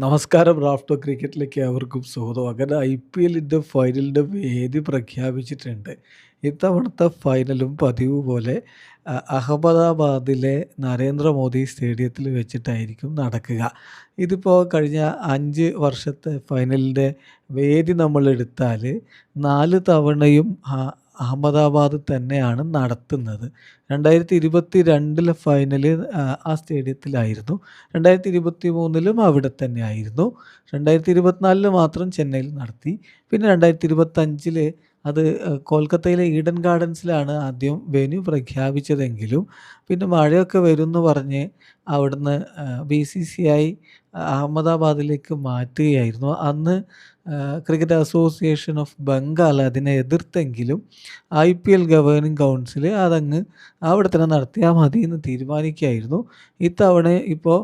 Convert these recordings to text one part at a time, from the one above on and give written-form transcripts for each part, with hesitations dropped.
നമസ്കാരം. റാഫ്റ്റോ ക്രിക്കറ്റിലേക്ക് ഏവർക്കും സ്വാഗതം. അങ്ങനെ IPLൻ്റെ ഫൈനലിൻ്റെ വേദി പ്രഖ്യാപിച്ചിട്ടുണ്ട്. ഇത്തവണത്തെ ഫൈനലും പതിവ് പോലെ അഹമ്മദാബാദിലെ നരേന്ദ്രമോദി സ്റ്റേഡിയത്തിൽ വെച്ചിട്ടായിരിക്കും നടക്കുക. ഇതിപ്പോൾ കഴിഞ്ഞ 5 വർഷത്തെ ഫൈനലിൻ്റെ വേദി നമ്മളെടുത്താൽ 4 തവണയും അഹമ്മദാബാദ് തന്നെയാണ് നടത്തുന്നത്. 2022 ഫൈനല് ആ സ്റ്റേഡിയത്തിലായിരുന്നു. 2023 അവിടെ തന്നെയായിരുന്നു. 2024 മാത്രം ചെന്നൈയിൽ നടത്തി. പിന്നെ 2025 അത് കൊൽക്കത്തയിലെ ഈഡൻ ഗാർഡൻസിലാണ് ആദ്യം വെന്യൂ പ്രഖ്യാപിച്ചതെങ്കിലും പിന്നെ മഴയൊക്കെ വരുമെന്ന് പറഞ്ഞ് അവിടുന്ന് BCCI അഹമ്മദാബാദിലേക്ക് മാറ്റുകയായിരുന്നു. അന്ന് ക്രിക്കറ്റ് അസോസിയേഷൻ ഓഫ് ബംഗാൾ അതിനെ എതിർത്തെങ്കിലും IPL ഗവേണിംഗ് കൗൺസിൽ അതങ്ങ് അവിടെ തന്നെ നടത്തിയാൽ മതി എന്ന് തീരുമാനിക്കുകയായിരുന്നു. ഇത്തവണ ഇപ്പോൾ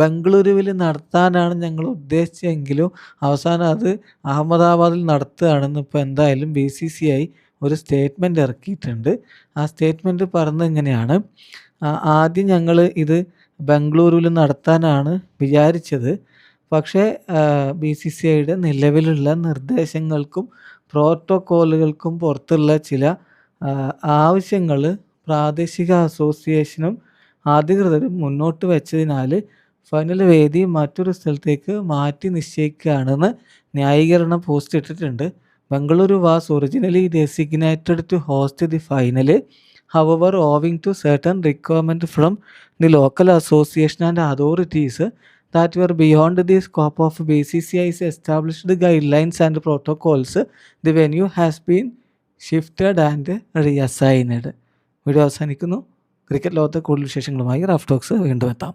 ബംഗളൂരുവിൽ നടത്താനാണ് ഞങ്ങൾ ഉദ്ദേശിച്ചതെങ്കിലും അവസാനം അത് അഹമ്മദാബാദിൽ നടത്തുകയാണെന്ന് ഇപ്പോൾ എന്തായാലും BCCI ഒരു സ്റ്റേറ്റ്മെൻറ്റ് ഇറക്കിയിട്ടുണ്ട്. ആ സ്റ്റേറ്റ്മെൻറ്റ് പറഞ്ഞത് ഇങ്ങനെയാണ്: ആദ്യം ഞങ്ങൾ ഇത് ബംഗളൂരുവിൽ നടത്താനാണ് വിചാരിച്ചത്. പക്ഷേ BCCIയുടെ നിലവിലുള്ള നിർദ്ദേശങ്ങൾക്കും പ്രോട്ടോക്കോളുകൾക്കും പുറത്തുള്ള ചില ആവശ്യങ്ങൾ പ്രാദേശിക അസോസിയേഷനും അധികൃതരും മുന്നോട്ട് വെച്ചതിനാൽ ഫൈനൽ വേദി മറ്റൊരു സ്ഥലത്തേക്ക് മാറ്റി നിശ്ചയിക്കുകയാണെന്ന് ന്യായീകരണ പോസ്റ്റ് ഇട്ടിട്ടുണ്ട്. Bengaluru was originally designated to host the final. However, owing to certain requirement from the local association and authorities that were beyond the scope of BCCI's established guidelines and protocols, the venue has been shifted and reassigned. Video അവസാനിക്കുന്നു. Cricket ലോകത്തെ കൂടുതൽ വിശേഷങ്ങളുമായി Raf talks വീണ്ടും എത്താം.